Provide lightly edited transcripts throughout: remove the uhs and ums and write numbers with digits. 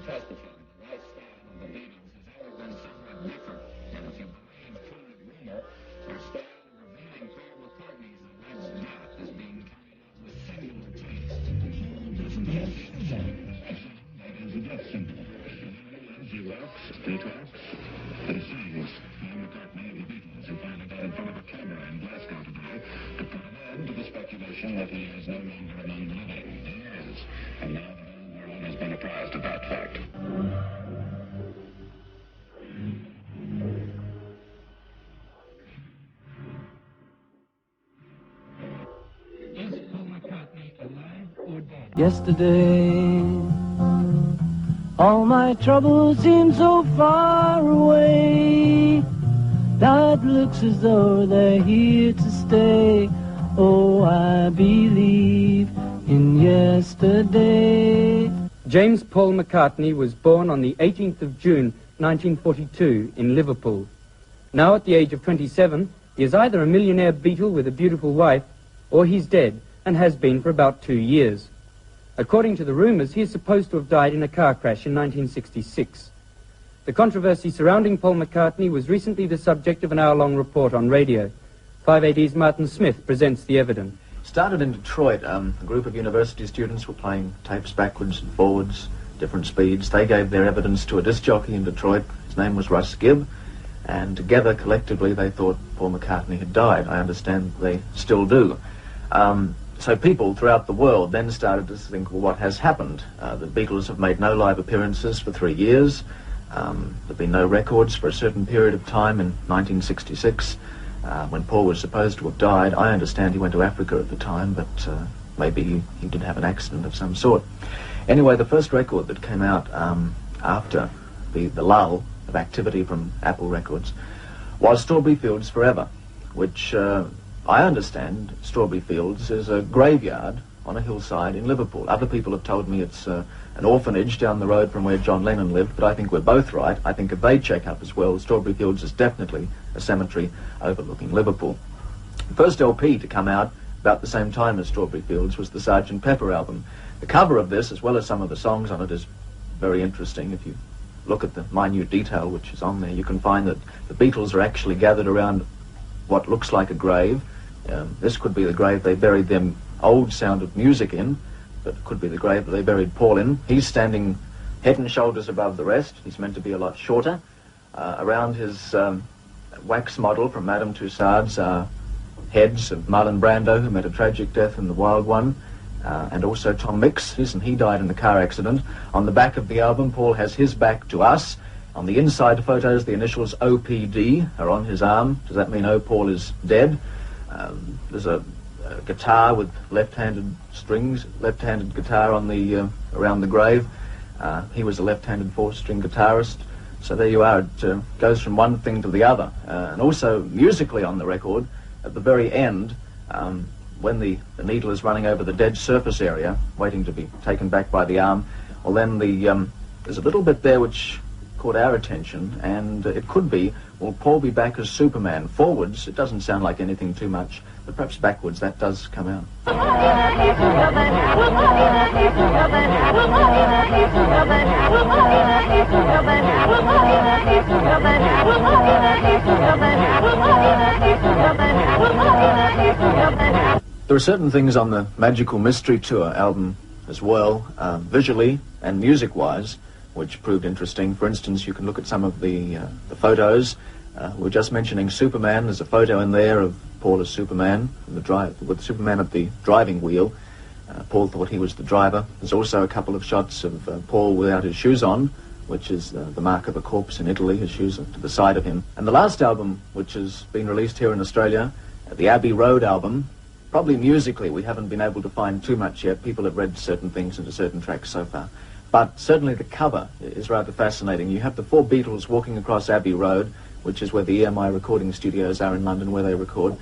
testified the lifestyle of the Beatles has always been somewhat different, and if you believe current rumor, their style of revealing Paul McCartney's alleged death is being carried out with singular taste. Yes, that is a death symbol. He walks, he talks, and sings. Paul McCartney of the Beatles, who finally got in front of a camera in Glasgow today to put an end to the speculation that he is no longer among the living. He is, and now the whole world has been apprised of that fact. Is Paul McCartney alive or dead? Yesterday, all my troubles seem so far away. Now it looks as though they're here to stay. Oh, I believe in yesterday. James Paul McCartney was born on the 18th of June, 1942, in Liverpool. Now, at the age of 27, he is either a millionaire Beatle with a beautiful wife, or he's dead, and has been for about 2 years. According to the rumours, he is supposed to have died in a car crash in 1966. The controversy surrounding Paul McCartney was recently the subject of an hour-long report on radio. 5AD's Martin Smith presents the evidence. Started in Detroit. A group of university students were playing tapes backwards and forwards, different speeds. They gave their evidence to a disc jockey in Detroit. His name was Russ Gibb, and together, collectively, they thought Paul McCartney had died. I understand they still do. So people throughout the world then started to think, well, what has happened? The Beatles have made no live appearances for 3 years. There have been no records for a certain period of time in 1966. When Paul was supposed to have died, I understand he went to Africa at the time, but maybe he did have an accident of some sort. Anyway, the first record that came out after the lull of activity from Apple Records was Strawberry Fields Forever, which I understand Strawberry Fields is a graveyard on a hillside in Liverpool. Other people have told me it's an orphanage down the road from where John Lennon lived, but I think we're both right. I think if they check up as well, Strawberry Fields is definitely a cemetery overlooking Liverpool. The first LP to come out about the same time as Strawberry Fields was the Sgt. Pepper album. The cover of this, as well as some of the songs on it, is very interesting. If you look at the minute detail which is on there, you can find that the Beatles are actually gathered around what looks like a grave. This could be the grave they buried their old Sound of Music in, but it could be the grave that they buried Paul in. He's standing head and shoulders above the rest. He's meant to be a lot shorter. Around his wax model from Madame Tussauds are heads of Marlon Brando, who met a tragic death in The Wild One, and also Tom Mix. Listen, he died in a car accident. On the back of the album, Paul has his back to us. On the inside photos, the initials OPD are on his arm. Does that mean Oh, Paul is dead? There's a guitar with left-handed strings, left-handed guitar on the around the grave. He was a left-handed four-string guitarist. So there you are. It goes from one thing to the other. And also musically on the record, at the very end, when the needle is running over the dead surface area, waiting to be taken back by the arm, well then there's a little bit there which caught our attention, and it could be, will Paul be back as Superman? Forwards, it doesn't sound like anything too much, but perhaps backwards, that does come out. There are certain things on the Magical Mystery Tour album as well, visually and music-wise, which proved interesting. For instance, you can look at some of the photos. We're just mentioning Superman. There's a photo in there of Paul as Superman, with Superman at the driving wheel. Paul thought he was the driver. There's also a couple of shots of Paul without his shoes on, which is the mark of a corpse in Italy. His shoes are to the side of him. And the last album, which has been released here in Australia, the Abbey Road album, probably musically we haven't been able to find too much yet. People have read certain things into certain tracks so far. But certainly the cover is rather fascinating. You have the four Beatles walking across Abbey Road, which is where the EMI recording studios are in London, where they record.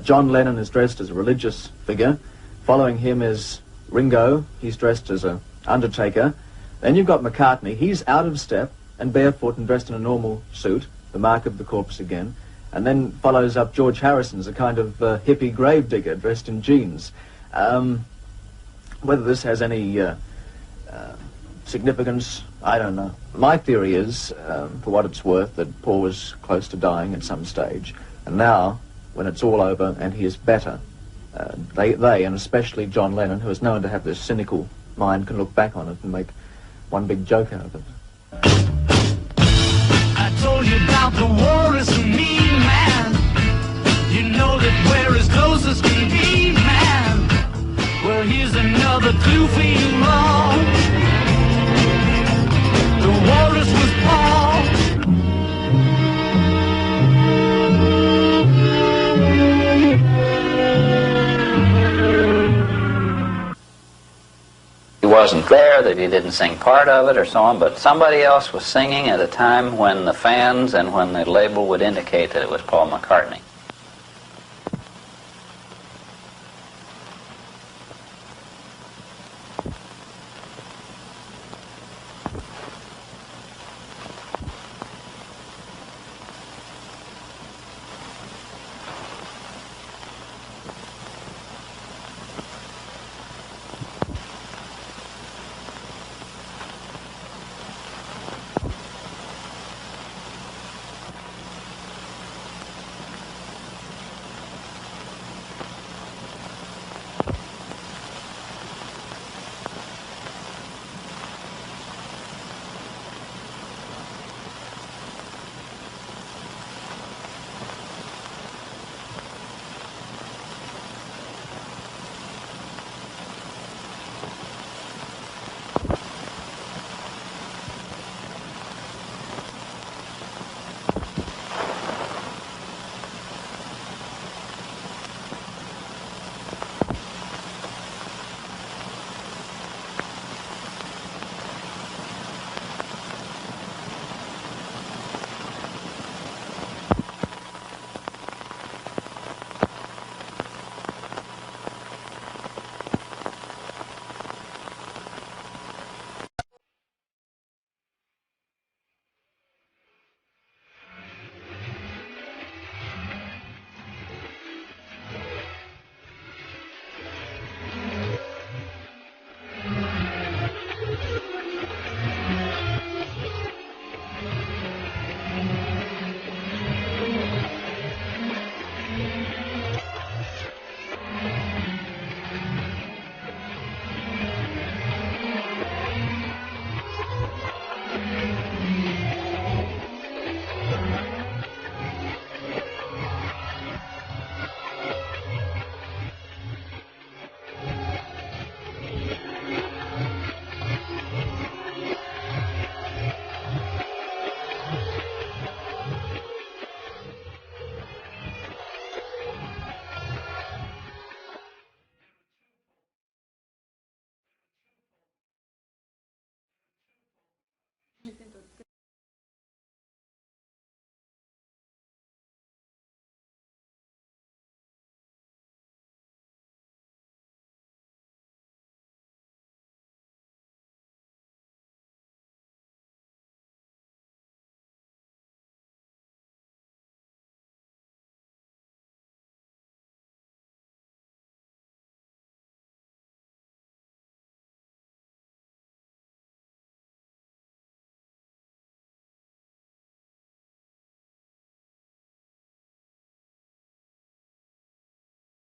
John Lennon is dressed as a religious figure. Following him is Ringo. He's dressed as an undertaker. Then you've got McCartney. He's out of step and barefoot and dressed in a normal suit, the mark of the corpse again. And then follows up George Harrison's a kind of hippie gravedigger dressed in jeans. Whether this has any significance, I don't know. My theory is, for what it's worth, that Paul was close to dying at some stage, and now, when it's all over and he is better, they, and especially John Lennon, who is known to have this cynical mind, can look back on it and make one big joke out of it. I told you about the walrus and me, man. You know that we're as close as can be, man. Well, here's another clue for you all. The walrus was Paul. He wasn't there, that he didn't sing part of it or so on, but somebody else was singing at a time when the fans and when the label would indicate that it was Paul McCartney.